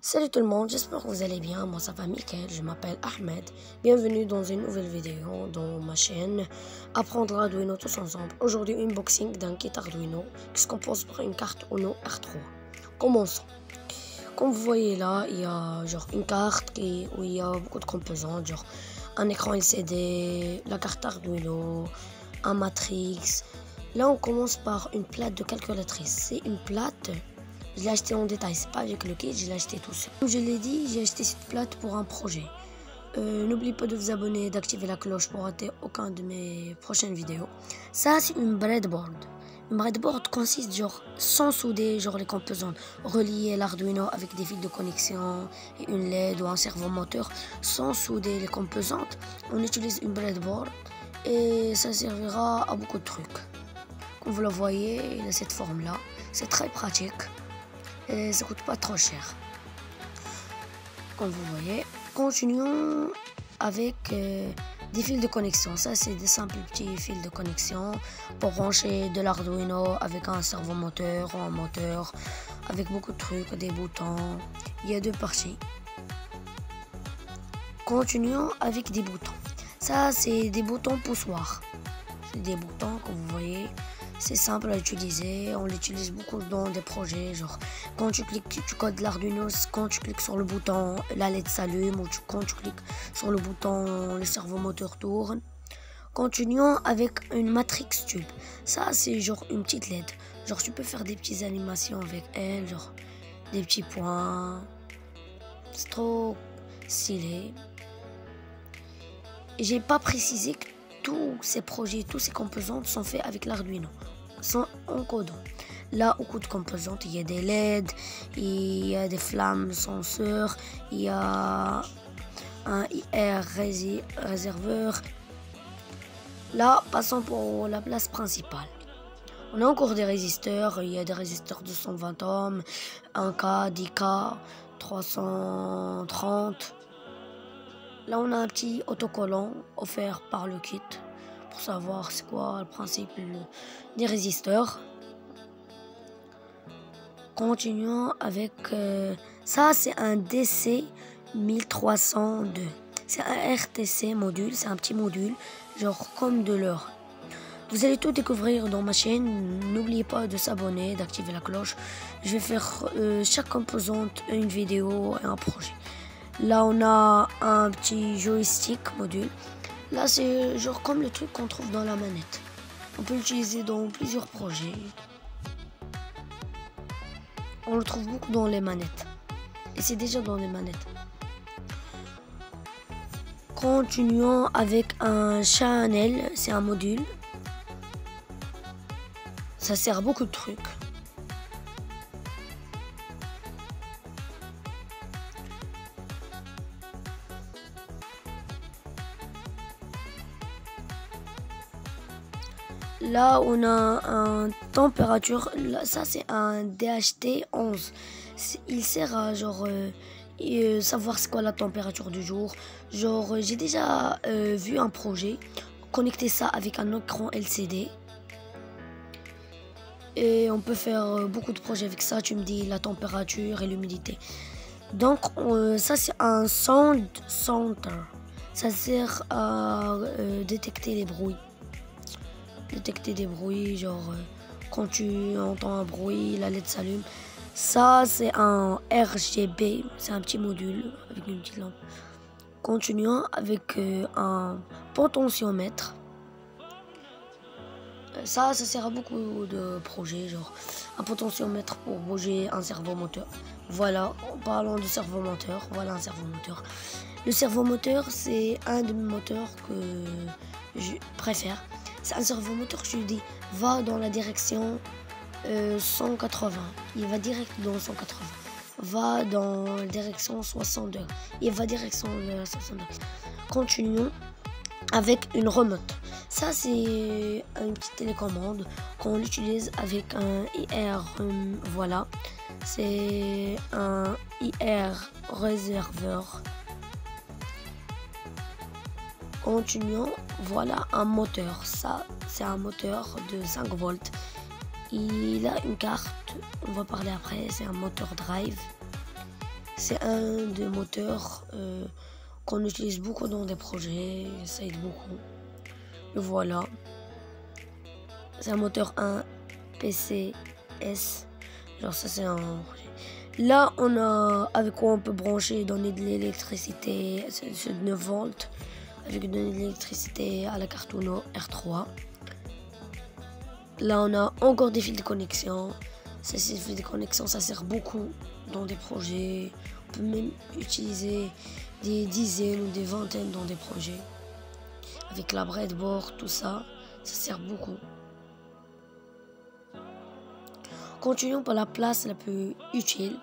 Salut tout le monde, j'espère que vous allez bien. Moi ça va Mickaël, je m'appelle Ahmed. Bienvenue dans une nouvelle vidéo dans ma chaîne Apprendre Arduino tous ensemble. Aujourd'hui, unboxing d'un kit Arduino qui se compose par une carte Uno R3. Commençons. Comme vous voyez là, il y a genre une carte où il y a beaucoup de composants, genre un écran LCD, la carte Arduino, un matrix. Là on commence par une plate de calculatrice. C'est une plate. Je l'ai acheté en détail, c'est pas avec le kit, je l'ai acheté tout seul. Comme je l'ai dit, j'ai acheté cette plate pour un projet. N'oubliez pas de vous abonner et d'activer la cloche pour rater aucun de mes prochaines vidéos. Ça, c'est une breadboard. Une breadboard consiste genre sans souder genre les composants, relier l'Arduino avec des fils de connexion et une LED ou un servomoteur. Sans souder les composantes, on utilise une breadboard et ça servira à beaucoup de trucs. Comme vous le voyez, il a cette forme-là. C'est très pratique. Et ça coûte pas trop cher. Comme vous voyez, continuons avec des fils de connexion. Ça, c'est des simples petits fils de connexion pour brancher de l'Arduino avec un servomoteur ou un moteur, avec beaucoup de trucs, des boutons. Il y a deux parties. Continuons avec des boutons. Ça, c'est des boutons poussoirs. C'est des boutons que vous voyez. C'est simple à utiliser, on l'utilise beaucoup dans des projets, genre quand tu cliques, tu codes l'Arduino, quand tu cliques sur le bouton, la LED s'allume, ou quand tu cliques sur le bouton, le servomoteur tourne. Continuons avec une matrix tube. Ça, c'est genre une petite LED. Genre tu peux faire des petites animations avec elle, genre des petits points. C'est trop stylé. Et j'ai pas précisé que tous ces projets, tous ces composantes sont faits avec l'Arduino, sont en codant. Là, au coup de composantes, il y a des LED, il y a des flammes senseurs, il y a un IR réserveur. Là, passons pour la place principale. On a encore des résisteurs, il y a des résisteurs de 120 ohms, 1K, 10K, 330. Là, on a un petit autocollant offert par le kit pour savoir c'est quoi le principe des résisteurs. Continuons avec ça, c'est un DC 1302. C'est un RTC module, c'est un petit module, genre comme de l'or. Vous allez tout découvrir dans ma chaîne. N'oubliez pas de s'abonner, d'activer la cloche. Je vais faire chaque composante une vidéo et un projet. Là, on a un petit joystick module. Là, c'est genre comme le truc qu'on trouve dans la manette. On peut l'utiliser dans plusieurs projets. On le trouve beaucoup dans les manettes. Et c'est déjà dans les manettes. Continuons avec un channel. C'est un module. Ça sert à beaucoup de trucs. Là, on a un température. Là, ça, c'est un DHT11. Il sert à genre savoir c'est quoi la température du jour. Genre, j'ai déjà vu un projet. Connecter ça avec un écran LCD. Et on peut faire beaucoup de projets avec ça. Tu me dis la température et l'humidité. Donc, ça, c'est un sound center. Ça sert à détecter les bruits. Détecter des bruits, genre quand tu entends un bruit, la LED s'allume. Ça, c'est un RGB, c'est un petit module avec une petite lampe. Continuons avec un potentiomètre. Ça sert à beaucoup de projets, genre un potentiomètre pour bouger un servomoteur. Voilà, en parlant de servomoteur, voilà un servomoteur. Le servomoteur, c'est un de mes moteurs que je préfère. C'est un servomoteur, je lui dis, va dans la direction 180. Il va direct dans 180. Va dans la direction 62. Il va direction 62. Continuons avec une remote. Ça, c'est une petite télécommande qu'on utilise avec un IR. Voilà. C'est un IR réserveur. Continuons, voilà un moteur. Ça, c'est un moteur de 5 volts. Il a une carte, on va parler après, c'est un moteur drive. C'est un des moteurs qu'on utilise beaucoup dans des projets, ça aide beaucoup. Le voilà. C'est un moteur 1 PCS. Genre ça c'est un... Là on a avec quoi on peut brancher et donner de l'électricité, c'est de 9 volts. Avec donner de l'électricité à la carte Uno R3. Là on a encore des fils de connexion. Ces fils de connexion ça sert beaucoup dans des projets. On peut même utiliser des dizaines ou des vingtaines dans des projets. Avec la breadboard, tout ça, ça sert beaucoup. Continuons par la place la plus utile.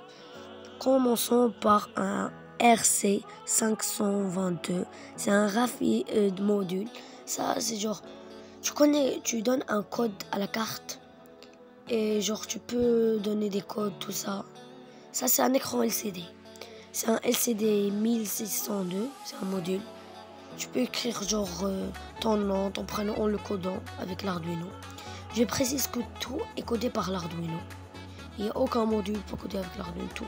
Commençons par un RC522. C'est un rapide module. Ça, c'est genre, tu donnes un code à la carte et genre tu peux donner des codes, tout ça. Ça, c'est un écran LCD. C'est un LCD 1602. C'est un module. Tu peux écrire genre ton nom, ton prénom en le codant avec l'Arduino. Je précise que tout est codé par l'Arduino. Il n'y a aucun module pour coder avec l'Arduino. Tout.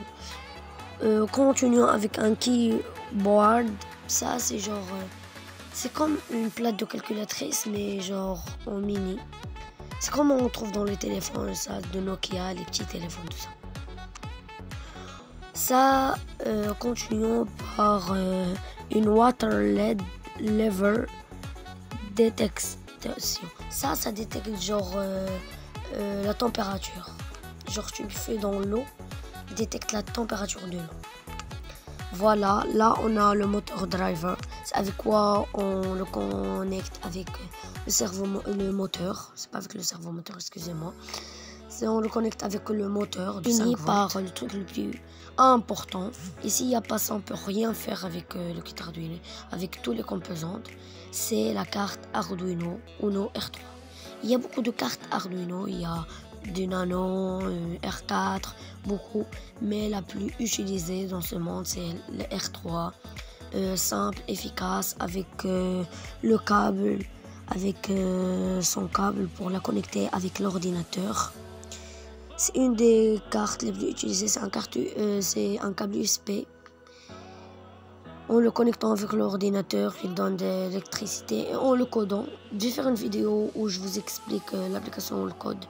Continuons avec un keyboard. Ça c'est genre... c'est comme une plaque de calculatrice mais genre en mini. C'est comme on trouve dans les téléphones ça, de Nokia, les petits téléphones, tout ça. Ça, continuons par une water level détection. Ça détecte genre la température. Genre tu le fais dans l'eau, il détecte la température de l'eau. Voilà, là on a le moteur driver. C'est avec quoi on le connecte avec le moteur. C'est pas avec le servomoteur, excusez-moi. On le connecte avec le moteur du 5 par le truc le plus important. Ici, il n'y a pas ça, on peut rien faire avec le kit Arduino, avec tous les composantes. C'est la carte Arduino Uno R3. Il y a beaucoup de cartes Arduino, il y a du Nano, R4, beaucoup, mais la plus utilisée dans ce monde, c'est le R3. Simple, efficace, avec le câble, avec son câble pour la connecter avec l'ordinateur. C'est une des cartes les plus utilisées, c'est un câble USB. En le connectant avec l'ordinateur, il donne de l'électricité et en le codant. Je vais faire une vidéo où je vous explique l'application, le code.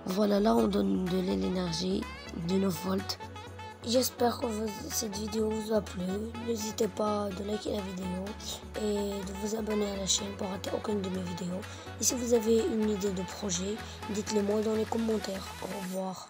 Voilà, là on donne de l'énergie de 9 volts. J'espère que cette vidéo vous a plu. N'hésitez pas de liker la vidéo et de vous abonner à la chaîne pour rater aucune de mes vidéos. Et si vous avez une idée de projet, dites-le moi dans les commentaires. Au revoir.